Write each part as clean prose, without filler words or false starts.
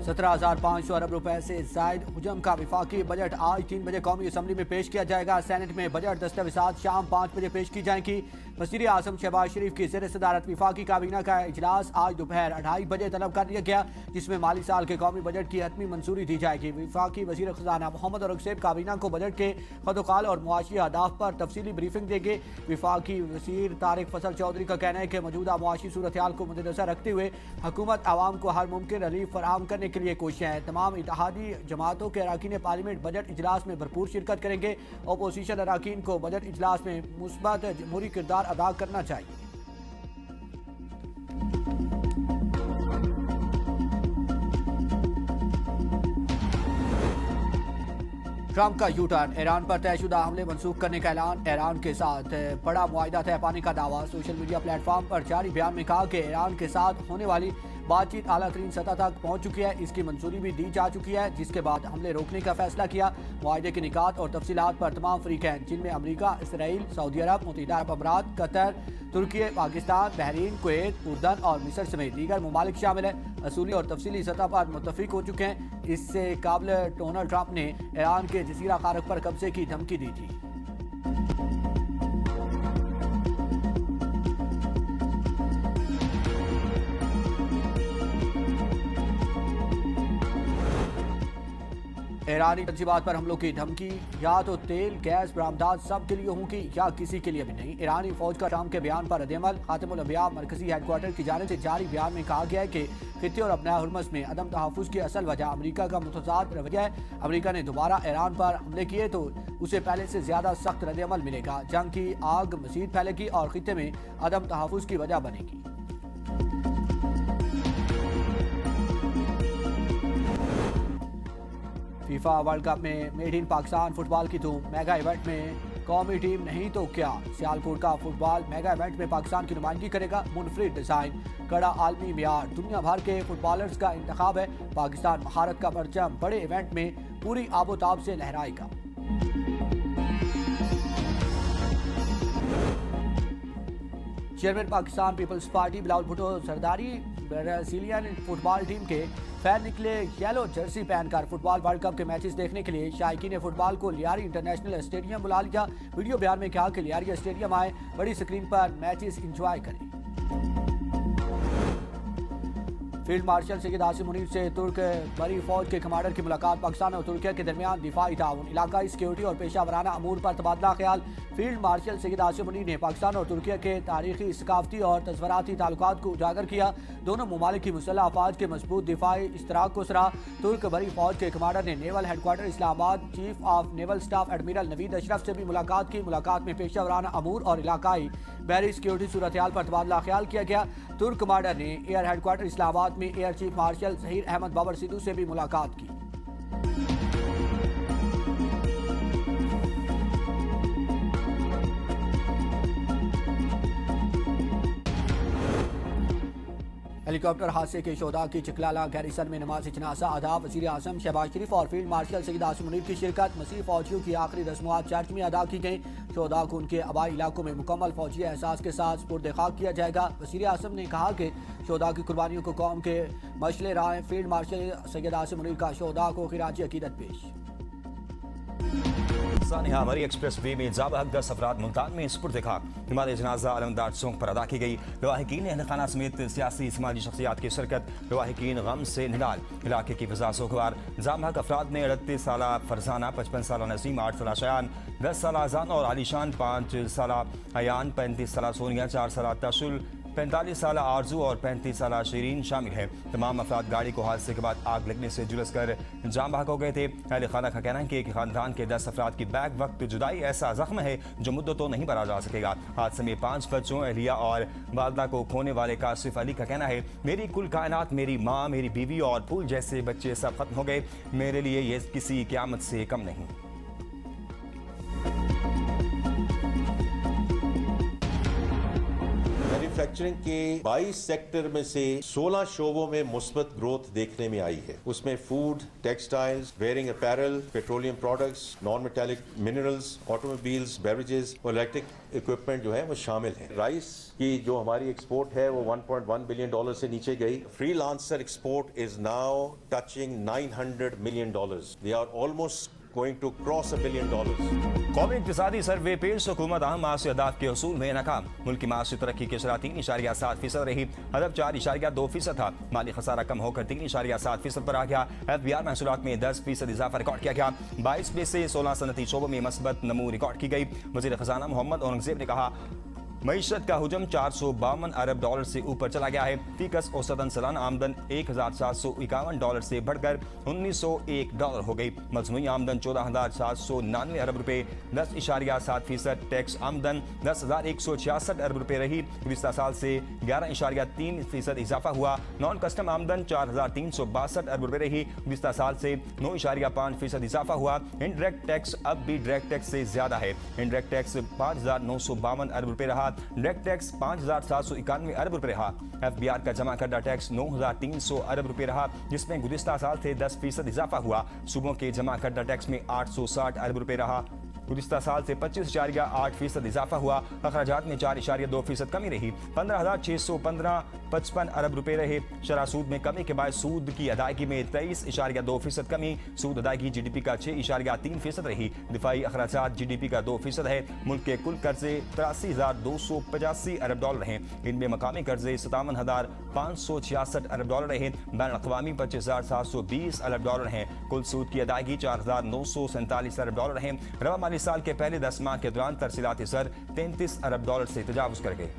17,500 अरब रुपए से जायद हुजम का विफाकी बजट आज 3 बजे कौमी असम्बली में पेश किया जाएगा। सेनेट में बजट दस्तावेजात शाम 5 बजे पेश की जाएंगी। वज़ीर आज़म शहबाज शरीफ की ज़ेर सदारत विफाकी काबीना का इजलास आज दोपहर 2:30 बजे तलब कर लिया गया, जिसमें माली साल के कौमी बजट की हतमी मंजूरी दी जाएगी। विफाकी वज़ीर खजाना मोहम्मद औरंगज़ेब काबीना को बजट के खतोकाल और मुआशी अहदाफ पर तफसीली ब्रीफिंग देंगे। विफाकी वज़ीर तारिक फसल चौधरी का कहना है कि मौजूदा मुआशी सूरत हाल को मद्देनजर रखते हुए हुकूमत आवाम को हर मुमकिन रिलीफ फराहम करने के लिए कोशिशें हैं। तमाम इत्तेहादी जमातों के अरकान पार्लियामेंट बजट इजलास में भरपूर शिरकत करेंगे। अपोजिशन अरकान को बजट इजलास में मुस्बत जमहूरी किरदार अदा करना चाहिए। ट्रंप का यू टर्न, ईरान पर तयशुदा हमले मनसूख करने का ऐलान, ईरान के साथ बड़ा मुआहिदा तय पाने का दावा। सोशल मीडिया प्लेटफॉर्म पर जारी बयान में कहा कि ईरान के साथ होने वाली बातचीत आला तरीन सतह तक पहुंच चुकी है, इसकी मंजूरी भी दी जा चुकी है, जिसके बाद हमले रोकने का फैसला किया। मुआहिदे के निकात और तफसीलात पर तमाम फरीक हैं, जिनमें अमरीका, इसराइल, सऊदी अरब, मुत्तहिदा अरब अमारात, कतर, तुर्की, पाकिस्तान, बहरीन, कुवैत, उर्दन और मिस्र समेत दीगर ममालिक शामिल हैं। असूली और तफसीली सतह पर मुत्तफिक हो चुके हैं। इससे काबिल डोनाल्ड ट्रंप ने ईरान के जजीरा खारक पर कब्जे की धमकी दी थी। ईरानी तंजीबात पर हमलों की धमकी, या तो तेल गैस बरामदात सब के लिए होंगी या किसी के लिए भी नहीं। ईरानी फौज का ट्रंप के बयान पर रद्द-ए-अमल। खातिमुल अंबिया मरकजी हेडक्वार्टर की जानिब से जारी बयान में कहा गया है कि खित्ते और अपना हुर्मस में अदम तहफ़्फ़ुज़ की असल वजह अमरीका का मुतज़ाद रवैया है। अमरीका ने दोबारा ईरान पर हमले किए तो उसे पहले से ज्यादा सख्त रद्द-ए-अमल मिलेगा। जंग की आग मज़ीद फैलेगी और खित्ते में अदम तहफ़्फ़ुज़ की वजह बनेगी। फीफा वर्ल्ड कप में मेड इन पाकिस्तान फुटबॉल की धूम, मेगा इवेंट में कौमी टीम नहीं तो क्या। सियालकोट का फुटबॉल मेगा इवेंट में पाकिस्तान की नुमाइंदगी करेगा। मुनफरिद डिजाइन, कड़ा आलमी मियार, दुनिया भर के फुटबॉलर्स का इंतखाब है। पाकिस्तान महारत का परचम बड़े इवेंट में पूरी आबोताब से लहराएगा। Chairman Pakistan peoples party Bilawal Bhutto Zardari Brazilian football team के फैन निकले येलो जर्सी पहनकर। फुटबॉल वर्ल्ड कप के मैचेस देखने के लिए शायकीन फुटबॉल को लियारी इंटरनेशनल स्टेडियम बुला लिया। वीडियो बयान में कहा कि लियारी स्टेडियम आए, बड़ी स्क्रीन पर मैचेस एंजॉय करें। फील्ड मार्शल सैयद आसिम मुनीर से तुर्क बरी फौज के कमांडर की मुलाकात। पाकिस्तान और तुर्की के दरमियान दिफाई ताउन, इलाकाई सिक्योरिटी और पेशा वराना अमूर पर तबादला ख्याल। फील्ड मार्शल सैयद आसिम मुनीर ने पाकिस्तान और तुर्की के तारीखी, सकाफती और तस्वराती ताल्लुकात को उजागर किया। दोनों ममालिक की मुसल्लह अफवाज के मजबूत दिफाई इश्तराक को सराहा। तुर्क बरी फौज के कमांडर ने naval headquarter Islamabad chief of naval staff admiral Naveed Ashraf से भी मुलाकात की। मुलाकात में पेशा वराना अमूर और इलाकाई बहरी सिक्योरिटी सूरत हाल पर तबादला ख्याल किया गया। तुर्क कमांडर ने एयर हेडक्वार्टर इस्लामाबाद में air chief marshal Zaheer Ahmed Babar Sidhu से भी मुलाकात की। हेलीकॉप्टर हादसे के शोधा की चिकलाला गैरिसन में नमाज जनाजा अदा। वज़ीर आज़म शहबाज शरीफ और फील्ड मार्शल सैयद आसिम मुनीर की शिरकत। मसीह फौजियों की आखिरी रस्मात चर्च में अदा की गई। शोधा को उनके आबाई इलाकों में मुकम्मल फौजी एहसास के साथ सुपुर्द खाक किया जाएगा। वज़ीर आज़म ने कहा कि शोधा की कुर्बानियों को कौम के मशले राह। फील्ड मार्शल सैयद आसिम मुनीर का शोधा को खिराज अकीदत पेश। हमारी एक्सप्रेस वे में जाबा हक 10 अफराद मुल्तान में सुपुर्द खाक। नमाज जनाजा अलमदार चौक पर अदा की गई। लवाहिकीन अहल खाना समेत सियासी समाजी शख्सियात की शिरकत। लवाहिकीन गम से निडाल। इलाके की फिजा सोगवार। जाबा हक अफराद में 38 साल फरजाना, 55 साल नसीम, 8 साल शयान, 10 साल आजान और आलिशान, 5 साल अयान, 35 साल सोनिया, 4 साल तशुल, 45 साल आरजू और 35 साल शीरीन शामिल है। तमाम अफराद गाड़ी को हादसे के बाद आग लगने से झुलस कर जाम बहक हो गए थे। अहल खाना का कहना है कि खानदान के 10 अफराद की बैक वक्त जुदाई ऐसा जख्म है जो मुद्दत तो नहीं भरा जा सकेगा। हादसे में 5 बच्चों अहलिया और वालदा को खोने वाले कासिफ अली का कहना है, मेरी कुल कायनात, मेरी माँ, मेरी बीवी और फूल जैसे बच्चे सब खत्म हो गए। मेरे लिए ये किसी क़यामत से कम नहीं। मैन्युफैक्चरिंग के 22 सेक्टर में से 16 शोबों में मुस्बत ग्रोथ देखने में आई है। उसमें food, textiles, wearing apparel, petroleum products, non metallic minerals, automobiles, beverages और इलेक्ट्रिक इक्विपमेंट जो है वो शामिल है। राइस की जो हमारी एक्सपोर्ट है वो $1.1 बिलियन से नीचे गई। Freelancer export is now touching $900 million. They are almost going to cross $1 billion. कौमी इक्तिसादी सर्वे पेश हुकूमत अहम मासी अहदाफ के हसूल में नाकाम। मुल्क की मासी तरक्की की शरह 3.7% रही। हदफ 4.2% था। माली खसारा कम होकर 3.7% पर आ गया। FBR महसूलात में 10% इजाफा रिकॉर्ड किया गया। 22 में से 16 सनती शोबों में मस्बत नमू रिकॉर्ड की गई। वज़ीर खजाना मोहम्मद औरंगजेब ने कहा, मईशत का हुजम $452 अरब से ऊपर चला गया है। फीकस औसतन सालाना आमदन $1,751 से बढ़कर $1,901 हो गई। मजमूई आमदन $14,799 अरब रुपए, 10.7%। टैक्स आमदन $10,166 अरब रुपए रही। गुज़िश्ता साल से 11.3% इजाफा हुआ। नॉन कस्टम आमदन $4,362 अरब रुपए रही। गुज़िश्ता साल से 9.5% इजाफा हुआ। इनडायरेक्ट टैक्स अब भी डायरेक्ट टैक्स से ज्यादा है। इनडायरेक्ट टैक्स $5,952 अरब रुपए रहा। डायरेक्ट टैक्स $5,791 अरब रुपए रहा। FBR का जमा करदा टैक्स $9,300 अरब रुपए रहा, जिसमें गुज़िश्ता साल से 10% इजाफा हुआ। सूबों के जमा करदा टैक्स में $860 अरब रुपए रहा। गुज़िश्ता साल से 25.8% इजाफा हुआ। अखराजात में 4.2% कमी रही। 15,615.55 अरब रुपए रहे। शरह सूद में कमी के बाद सूद की अदायगी में 23.2% कमी। सूद अदायगी GDP का 6.3% रही। दिफाई अखराजात GDP का 2% है। मुल्क के कुल कर्जे $83,285 अरब हैं। इनमें मकामी कर्जे $57,566 अरब रहे। बैन अक़वामी $25,720 अरब हैं। कुल सूद की अदायगी $4,947 अरब हैं। रवा माली साल के पहले 10 माह के दौरान तरसीलाती सर $33 अरब से तजावुज कर गए।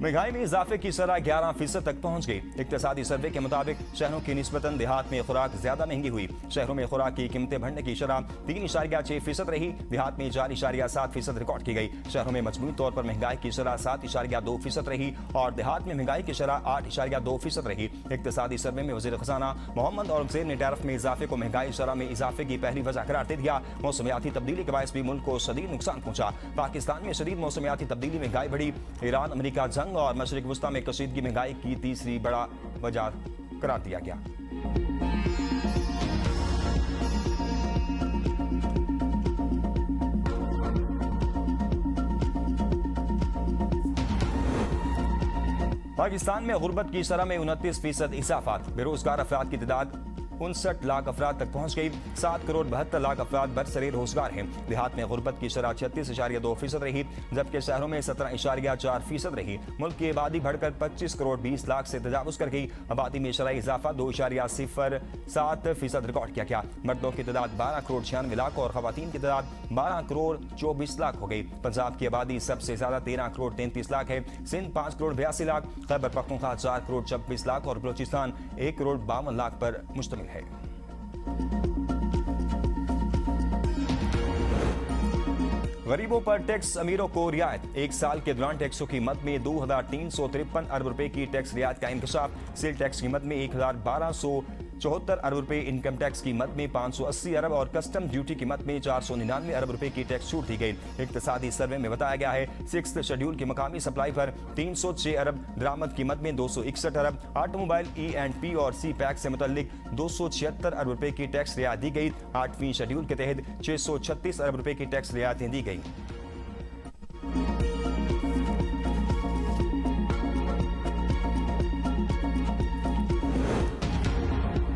महंगाई में इजाफे की शरह 11% तक पहुंच गई। इक्तिसादी सर्वे के मुताबिक शहरों की निस्बतन देहात में खुराक ज्यादा महंगी हुई। शहरों में खुराक की कीमतें बढ़ने की शरह 3.6% रही। देहात में 4.7% रिकॉर्ड की गई। शहरों में मजमूई तौर पर महंगाई की शरह 7.2% रही और देहात में महंगाई की शरह 8.2% रही। इक्तिसादी सर्वे में वज़ीर खजाना मोहम्मद औरंगजेब ने टैरिफ में इजाफे को महंगाई शरह में इजाफे की पहली वजह करार दे दिया। मौसमियाती तब्दीली के बायस भी मुल्क को शदीद नुकसान पहुंचा। पाकिस्तान में शदीद मौसमियाती तब्दीली महंगाई बढ़ी। ईरान अमेरिका जंग और मशरिक वस्ता में कशीदगी महंगाई की तीसरी बड़ा वजह करार दिया गया। पाकिस्तान में गुर्बत की शरह में 29% इजाफा। बेरोजगार अफराद की तादाद 59 लाख अफराद तक पहुंच गई। 7 करोड़ 72 लाख अफराद बरसरे रोजगार हैं। देहात में गुर्बत की शरह 36.2% रही, जबकि शहरों में 17.4% रही। मुल्क की आबादी बढ़कर 25 करोड़ 20 लाख से तजावुज कर गई। आबादी में शरह इजाफा 2.07% रिकॉर्ड किया गया। मर्दों की तादाद 12 करोड़ 96 लाख और खवातीन की तादाद 12 करोड़ 24 लाख हो गई। पंजाब की आबादी सबसे ज्यादा 13 करोड़ 33 लाख है। सिंध 5 करोड़ 82 लाख, खैबर पख्तूनख्वा 4 करोड़ 26 लाख और बलोचिस्तान 1 करोड़ 52 लाख पर मुश्तमिल है। गरीबों पर टैक्स, अमीरों को रियायत। एक साल के दौरान टैक्सों की मद में 2,353 अरब रुपए की टैक्स रियायत का इंकशाफ। सेल टैक्स की मद में 1,1274 अरब रुपए, इनकम टैक्स की मद में 580 अरब और कस्टम ड्यूटी की मद में 499 अरब रुपए की टैक्स छूट दी गई। इक्तिसादी सर्वे में बताया गया है 6th शेड्यूल की मकामी सप्लाई पर 306 अरब, दरामद की मद में 261 अरब, ऑटोमोबाइल E&P और सी पैक से मुतल्लिक 276 अरब रुपए की टैक्स रियायत दी गई। 8वीं शेड्यूल के तहत 636 अरब रुपए की टैक्स रियायतें दी गई।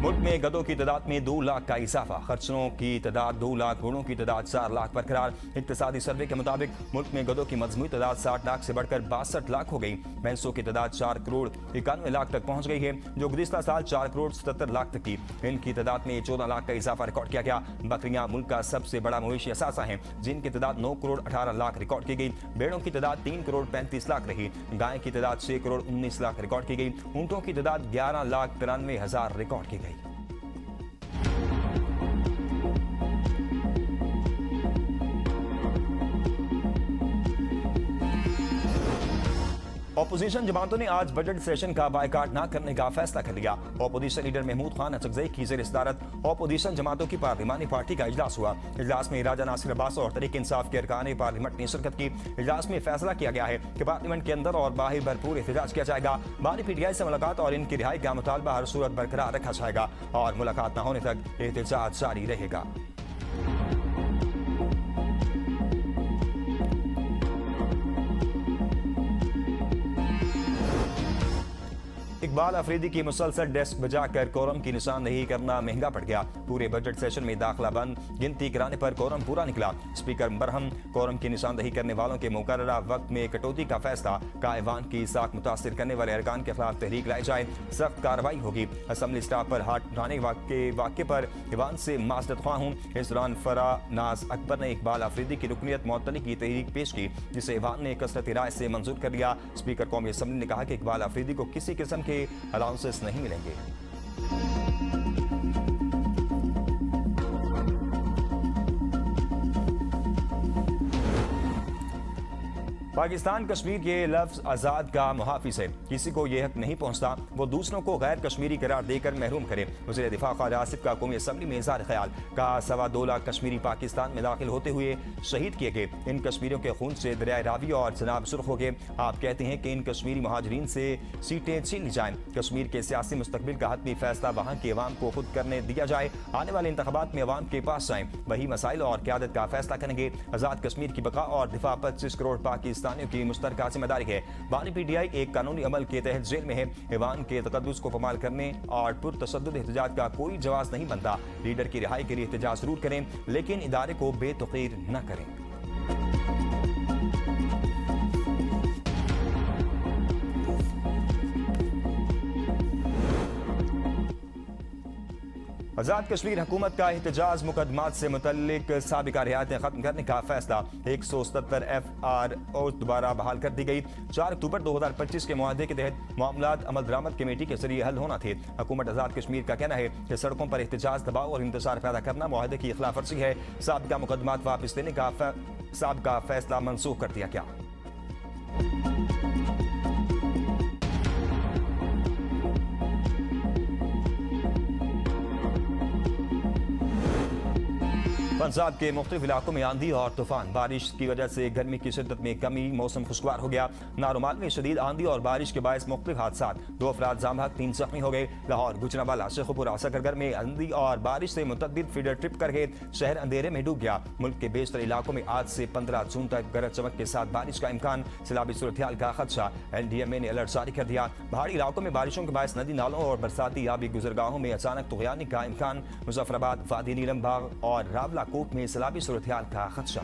मुल्क में गधों की तादाद में 2 लाख का इजाफा। खर्चों की तादाद 2 लाख, घोड़ों की तादाद 4 लाख बरकरार। इक्तिसादी सर्वे के मुताबिक मुल्क में गधों की मजमूई तादाद 60 लाख से बढ़कर 62 लाख हो गई। भैंसों की तादाद 4 करोड़ 91 लाख तक पहुंच गई है, जो गुज़िश्ता साल 4 करोड़ 77 लाख तक थी। इनकी तादाद में 14 लाख का इजाफा रिकॉर्ड किया गया। बकरियां मुल्क का सबसे बड़ा मवेशी असासा हैं, जिनकी तादाद 9 करोड़ 18 लाख रिकॉर्ड की गई। भेड़ों की तादाद 3 करोड़ 35 लाख रही। गाय की तादाद 6 करोड़ 19 लाख रिकॉर्ड की गई। ऊंटों की तादाद 11 लाख 93 हजार रिकॉर्ड की गई। अपोजिशन जमातों ने आज बजट सेशन का बायकाट न करने का फैसला कर लिया। अपोजिशन लीडर महमूद खान अचकजई की ज़ेर सदारत अपोजिशन जमातों की पार्लिमानी पार्टी का इजलास हुआ। इजलास में राजा नासिर अब्बास और तहरीक इंसाफ के अरकान पार्लियामेंट ने शिरकत की। इजलास में फैसला किया गया है कि पार्लियामेंट के अंदर और बाहर भरपूर एहतजाज किया जाएगा। बानी PTI से मुलाकात और इनकी रिहाई का मुतालबा हर सूरत बरकरार रखा जाएगा और मुलाकात न होने तक एहतजाज जारी रहेगा। इकबाल अफरीदी की मुसलसल डेस्क बजाकर कोरम की निशानदेही करना महंगा पड़ गया। पूरे बजट सेशन में दाखिला बंद गिनती कराने पर कोरम पूरा निकला। स्पीकर बरहम कोरम की निशानदेही करने वालों के मुकर्ररा वक्त में कटौती का फैसला का ऐवान की साख मुतासिर करने वाले अरकान के खिलाफ तहरीक लाई जाए, सख्त कार्रवाई होगी। असम्बली स्टाफ पर हाथ उठाने के वाक़े पर ऐवान से माजरत ख्वाह हूँ। इस दौरान फरानाज अकबर ने इकबाल अफरीदी की रुकनीत मुअत्तली की तहरीक पेश की, जिसे ऐवान ने कसरत राय से मंजूर कर लिया। स्पीकर कौमी असम्बली ने कहा कि इकबाल अफरीदी को किसी किस्म के अलाउंसेस नहीं मिलेंगे। पाकिस्तान कश्मीर के लफ्ज आज़ाद का मुहाफिज है। किसी को यह हक नहीं पहुंचता वो दूसरों को गैर कश्मीरी करार देकर महरूम करे। वज़ीर दिफा ख्वाजा आसिफ का कौमी असम्बली में इज़हार ख्याल, कहा 2.25 लाख कश्मीरी पाकिस्तान में दाखिल होते हुए शहीद किए गए। इन कश्मीरियों के खून से दरियाए रावी और जनाब सुर्ख हो गए। आप कहते हैं कि इन कश्मीरी महाजरीन से सीटें छीन ली जाएं। कश्मीर के सियासी मुस्तकबिल का हतमी फैसला वहाँ के अवाम को खुद करने दिया जाए। आने वाले इंतखाबात में अवाम के पास जाएं, वही मसाइल और क़यादत का फैसला करेंगे। आज़ाद कश्मीर की बका और दिफा 25 करोड़ पाकिस्तानियों की मुश्तरका जिम्मेदारी है। बानी PTI एक कानूनी अमल के तहत जेल में है। ऐवान के तकद्दुस को पमाल करने और पुरतशद्दुद एहतजाज का कोई जवाब नहीं बनता। लीडर की रिहाई के लिए एहतजाज जरूर करें, लेकिन इदारे को बेतौकीर न करें। आज़ाद कश्मीर हुकूमत का एहतजाज मुकदमात से मुतल्लिक साबिका रियायतें खत्म करने का फैसला। 177 FRO दोबारा बहाल कर दी गई। 4 अक्टूबर 2025 के मुआहदे के तहत मामलात अमल दरामद कमेटी के जरिए हल होना थे। हुकूमत आज़ाद कश्मीर का कहना है कि सड़कों पर एहतजाज, दबाव और इंतजार पैदा करना मुआहदे की खिलाफ वर्जी है। साबिका मुकदमात वापस लेने का साबिका फैसला मनसूख कर दिया गया। पंजाब के मुख्तलिफ इलाकों में आंधी और तूफान, बारिश की वजह से गर्मी की शिद्दत में कमी, मौसम खुशगवार हो गया। नारोमाल में शदीद आंधी और बारिश के बायस मुख्तलिफ हादसात, 2 अफराद जाम बहक, 3 जख्मी हो गए। लाहौर, गुजरांवाला, शेखुपुरा, सकरगर में आंधी और बारिश से मुतअद्दिद फीडर ट्रिप करके शहर अंधेरे में डूब गया। मुल्क के बेशतर इलाकों में आज से 15 जून तक गरज चमक के साथ बारिश का इम्कान, सैलाबी सूरत-ए-हाल का खदशा। NDMA ने अलर्ट जारी कर दिया। पहाड़ी इलाकों में बारिशों के बायस नदी नालों और बरसाती आबी गुजरगाहों में अचानक तुग़यानी का इम्कान। मुजफ्फराबाद, वादी नीलम बाग और रावलाकोट में सैलाबी सूरत-ए-हाल का खदशा।